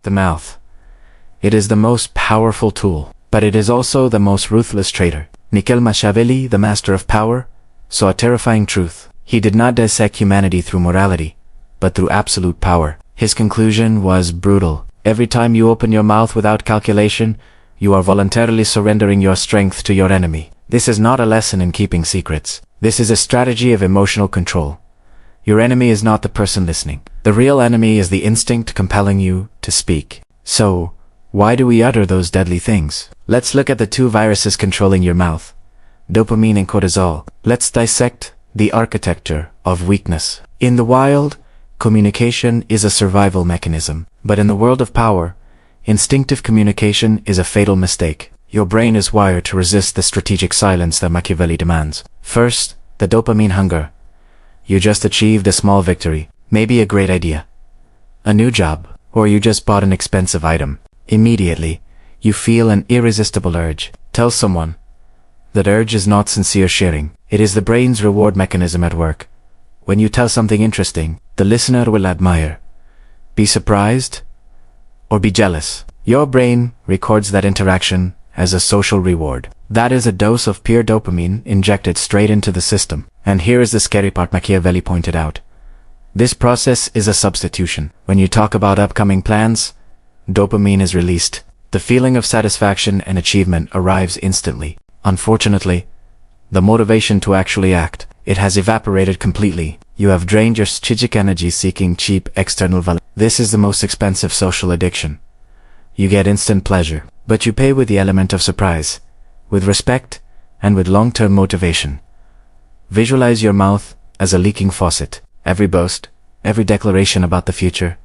The mouth. It is the most powerful tool, but it is also the most ruthless traitor. Machiavelli, the master of power, saw a terrifying truth. He did not dissect humanity through morality, but through absolute power. His conclusion was brutal. Every time you open your mouth without calculation, you are voluntarily surrendering your strength to your enemy. This is not a lesson in keeping secrets. This is a strategy of emotional control. Your enemy is not the person listening. The real enemy is the instinct compelling you to speak. So, why do we utter those deadly things? Let's look at the two viruses controlling your mouth, dopamine and cortisol. Let's dissect the architecture of weakness. In the wild, communication is a survival mechanism. But in the world of power, instinctive communication is a fatal mistake. Your brain is wired to resist the strategic silence that Machiavelli demands. First, the dopamine hunger. You just achieved a small victory, maybe a great idea, a new job, or you just bought an expensive item. Immediately, you feel an irresistible urge. Tell someone. That urge is not sincere sharing. It is the brain's reward mechanism at work. When you tell something interesting, the listener will admire, be surprised, or be jealous. Your brain records that interaction as a social reward. That is a dose of pure dopamine injected straight into the system. And here is the scary part Machiavelli pointed out. This process is a substitution. When you talk about upcoming plans, dopamine is released. The feeling of satisfaction and achievement arrives instantly. Unfortunately, the motivation to actually act, it has evaporated completely. You have drained your strategic energy seeking cheap external validation. This is the most expensive social addiction. You get instant pleasure, but you pay with the element of surprise, with respect, and with long-term motivation. Visualize your mouth as a leaking faucet. Every boast, every declaration about the future,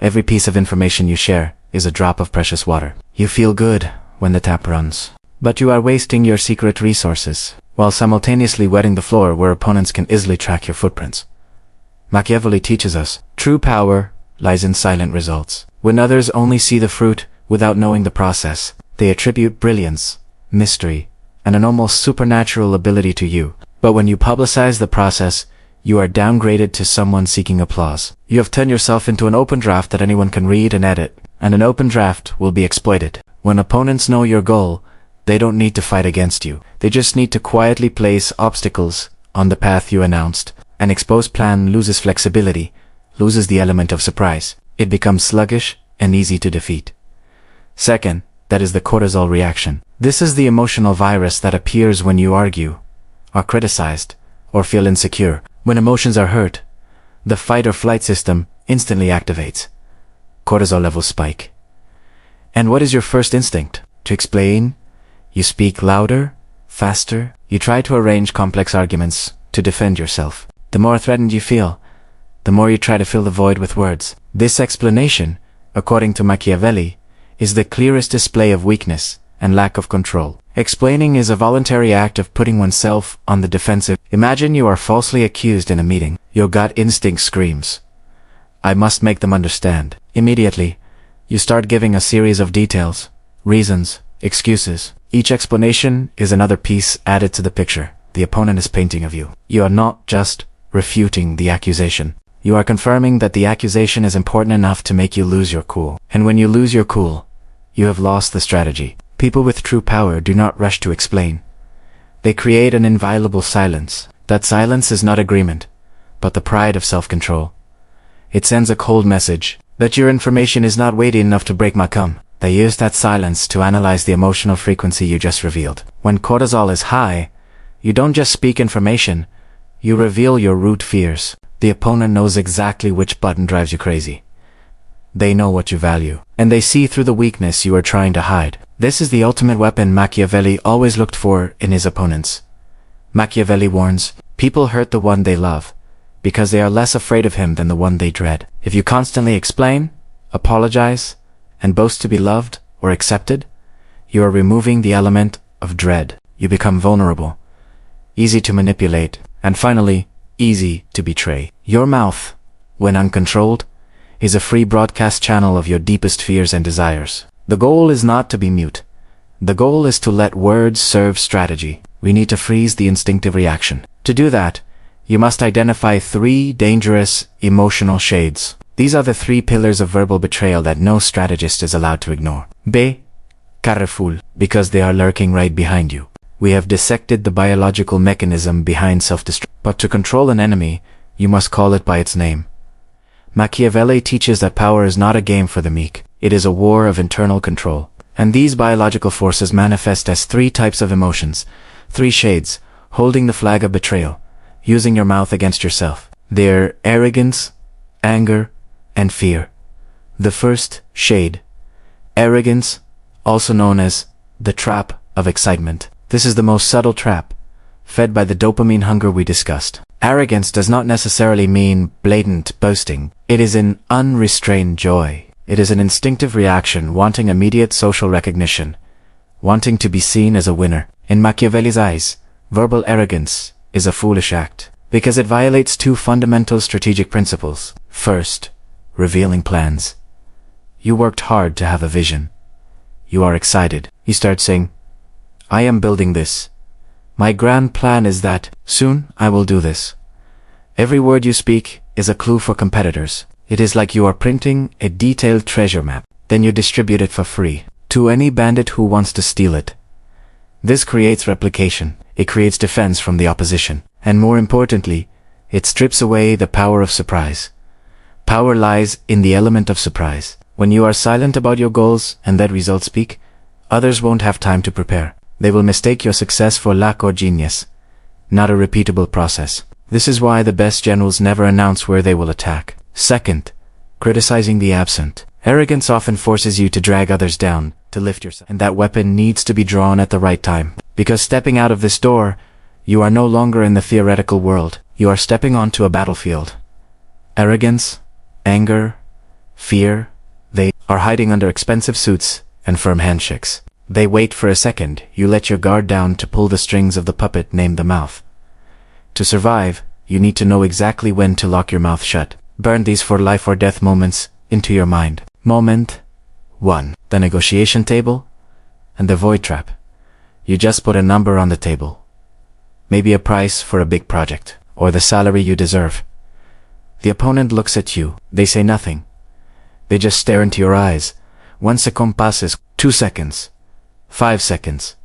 every piece of information you share is a drop of precious water. You feel good when the tap runs, but you are wasting your secret resources, while simultaneously wetting the floor where opponents can easily track your footprints. Machiavelli teaches us, true power lies in silent results. When others only see the fruit without knowing the process, they attribute brilliance, mystery, and an almost supernatural ability to you. But when you publicize the process, you are downgraded to someone seeking applause. You have turned yourself into an open draft that anyone can read and edit, and an open draft will be exploited. When opponents know your goal, they don't need to fight against you. They just need to quietly place obstacles on the path you announced. An exposed plan loses flexibility, loses the element of surprise. It becomes sluggish and easy to defeat. Second, that is the cortisol reaction. This is the emotional virus that appears when you argue, are criticized, or feel insecure. When emotions are hurt, the fight or flight system instantly activates. Cortisol levels spike. And what is your first instinct? To explain? You speak louder, faster. You try to arrange complex arguments to defend yourself. The more threatened you feel, the more you try to fill the void with words. This explanation, according to Machiavelli, is the clearest display of weakness and lack of control. Explaining is a voluntary act of putting oneself on the defensive. Imagine you are falsely accused in a meeting. Your gut instinct screams, I must make them understand. Immediately, you start giving a series of details, reasons, excuses. Each explanation is another piece added to the picture the opponent is painting of you. You are not just refuting the accusation. You are confirming that the accusation is important enough to make you lose your cool. And when you lose your cool, you have lost the strategy. People with true power do not rush to explain. They create an inviolable silence. That silence is not agreement, but the pride of self-control. It sends a cold message that your information is not weighty enough to break my cum. They use that silence to analyze the emotional frequency you just revealed. When cortisol is high, you don't just speak information, you reveal your root fears. The opponent knows exactly which button drives you crazy. They know what you value, and they see through the weakness you are trying to hide. This is the ultimate weapon Machiavelli always looked for in his opponents. Machiavelli warns, people hurt the one they love, because they are less afraid of him than the one they dread. If you constantly explain, apologize, and boast to be loved or accepted, you are removing the element of dread. You become vulnerable, easy to manipulate, and finally, easy to betray. Your mouth, when uncontrolled, is a free broadcast channel of your deepest fears and desires. The goal is not to be mute. The goal is to let words serve strategy. We need to freeze the instinctive reaction. To do that, you must identify 3 dangerous emotional shades. These are the three pillars of verbal betrayal that no strategist is allowed to ignore. B. Careful, because they are lurking right behind you. We have dissected the biological mechanism behind self-destruction. But to control an enemy, you must call it by its name. Machiavelli teaches that power is not a game for the meek. It is a war of internal control. And these biological forces manifest as three types of emotions, three shades, holding the flag of betrayal, using your mouth against yourself. They're arrogance, anger, and fear. The first shade, arrogance, also known as the trap of excitement. This is the most subtle trap, fed by the dopamine hunger we discussed. Arrogance does not necessarily mean blatant boasting. It is an unrestrained joy. It is an instinctive reaction wanting immediate social recognition, wanting to be seen as a winner. In Machiavelli's eyes, verbal arrogance is a foolish act, because it violates two fundamental strategic principles. First, revealing plans. You worked hard to have a vision. You are excited. You start saying, I am building this. My grand plan is that soon I will do this. Every word you speak is a clue for competitors. It is like you are printing a detailed treasure map. Then you distribute it for free to any bandit who wants to steal it. This creates replication. It creates defense from the opposition. And more importantly, it strips away the power of surprise. Power lies in the element of surprise. When you are silent about your goals and let results speak, others won't have time to prepare. They will mistake your success for luck or genius, not a repeatable process. This is why the best generals never announce where they will attack. Second, criticizing the absent. Arrogance often forces you to drag others down, to lift yourself. And that weapon needs to be drawn at the right time. Because stepping out of this door, you are no longer in the theoretical world. You are stepping onto a battlefield. Arrogance, anger, fear, they are hiding under expensive suits and firm handshakes. They wait for a second. You let your guard down to pull the strings of the puppet named the mouth. To survive, you need to know exactly when to lock your mouth shut. Burn these for life or death moments into your mind. Moment 1. The negotiation table and the void trap. You just put a number on the table. Maybe a price for a big project, or the salary you deserve. The opponent looks at you. They say nothing. They just stare into your eyes. 1 second passes, 2 seconds, 5 seconds.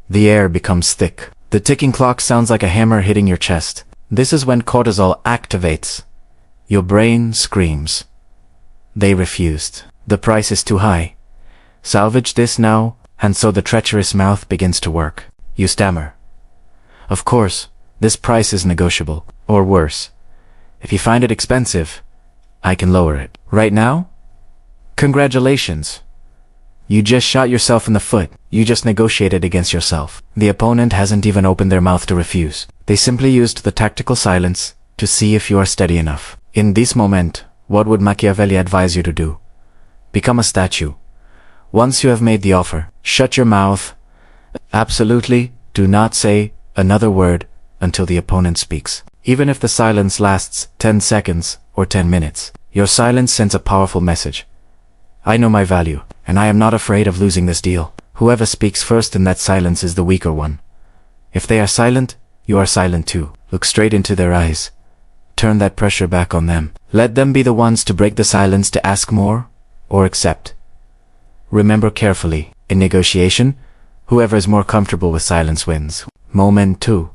The air becomes thick. The ticking clock sounds like a hammer hitting your chest. This is when cortisol activates. Your brain screams. They refused. The price is too high. Salvage this now, and so the treacherous mouth begins to work. You stammer. Of course, this price is negotiable. Or worse, if you find it expensive, I can lower it. Right now? Congratulations. You just shot yourself in the foot. You just negotiated against yourself. The opponent hasn't even opened their mouth to refuse. They simply used the tactical silence to see if you are steady enough. In this moment, what would Machiavelli advise you to do? Become a statue. Once you have made the offer, shut your mouth. Absolutely, do not say another word until the opponent speaks. Even if the silence lasts 10 seconds or 10 minutes, your silence sends a powerful message. I know my value, and I am not afraid of losing this deal. Whoever speaks first in that silence is the weaker one. If they are silent, you are silent too. Look straight into their eyes. Turn that pressure back on them. Let them be the ones to break the silence, to ask more or accept. Remember carefully, in negotiation, whoever is more comfortable with silence wins. Moment 2.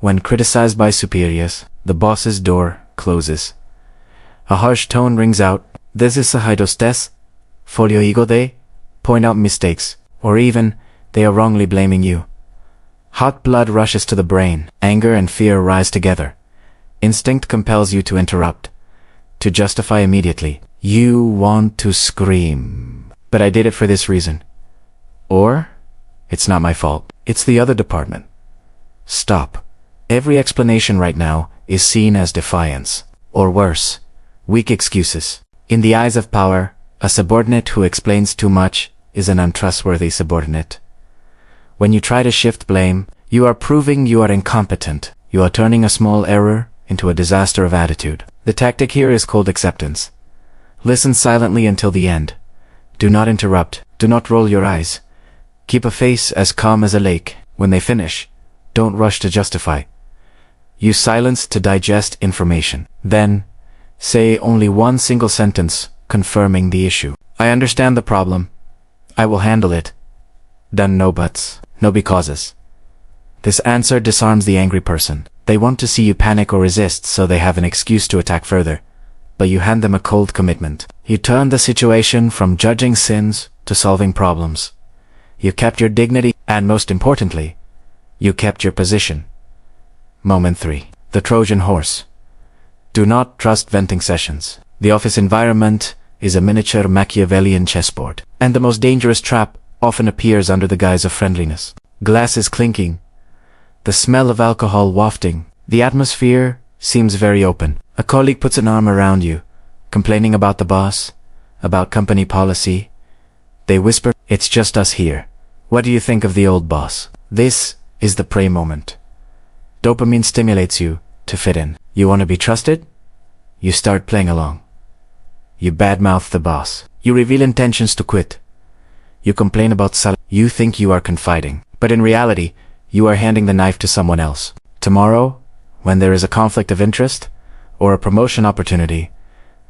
When criticized by superiors, the boss's door closes. A harsh tone rings out. This is hostess. Folio ego they point out mistakes, or even they are wrongly blaming you. Hot blood rushes to the brain. Anger and fear rise together. Instinct compels you to interrupt, to justify immediately. You want to scream. But I did it for this reason. Or, it's not my fault. It's the other department. Stop. Every explanation right now is seen as defiance. Or worse, weak excuses. In the eyes of power, a subordinate who explains too much is an untrustworthy subordinate. When you try to shift blame, you are proving you are incompetent. You are turning a small error into a disaster of attitude. The tactic here is called acceptance. Listen silently until the end. Do not interrupt. Do not roll your eyes. Keep a face as calm as a lake. When they finish, don't rush to justify. Use silence to digest information. Then, Say only one single sentence confirming the issue. I understand the problem. I will handle it. Done. No buts, no becauses. This answer disarms the angry person. They want to see you panic or resist so they have an excuse to attack further. But you hand them a cold commitment. You turn the situation from judging sins to solving problems. You kept your dignity, and most importantly, you kept your position. Moment 3. The Trojan horse. Do not trust venting sessions. The office environment is a miniature Machiavellian chessboard, and the most dangerous trap often appears under the guise of friendliness. Glasses clinking, the smell of alcohol wafting. The atmosphere seems very open. A colleague puts an arm around you, complaining about the boss, about company policy. They whisper, "It's just us here. What do you think of the old boss?" This is the prey moment. Dopamine stimulates you to fit in. You want to be trusted? You start playing along. You badmouth the boss. You reveal intentions to quit. You complain about salary. You think you are confiding, but in reality, you are handing the knife to someone else. Tomorrow, when there is a conflict of interest or a promotion opportunity,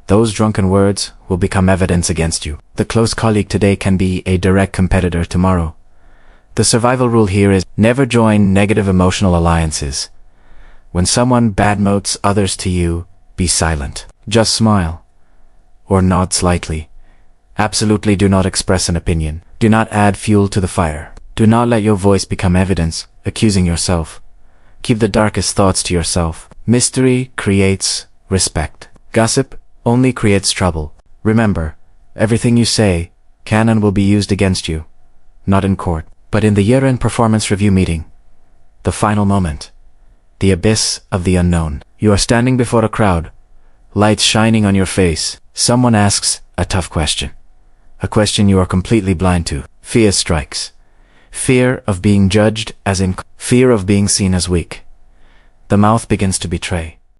those drunken words will become evidence against you. The close colleague today can be a direct competitor tomorrow. The survival rule here is never join negative emotional alliances. When someone badmouths others to you, be silent. Just smile. Or nod slightly. Absolutely do not express an opinion. Do not add fuel to the fire. Do not let your voice become evidence, accusing yourself. Keep the darkest thoughts to yourself. Mystery creates respect. Gossip only creates trouble. Remember, everything you say can and will be used against you. Not in court, but in the year-end performance review meeting. The final moment. The abyss of the unknown. You are standing before a crowd, lights shining on your face. Someone asks a tough question. A question you are completely blind to. Fear strikes. Fear of being judged, as in fear of being seen as weak. The mouth begins to betray.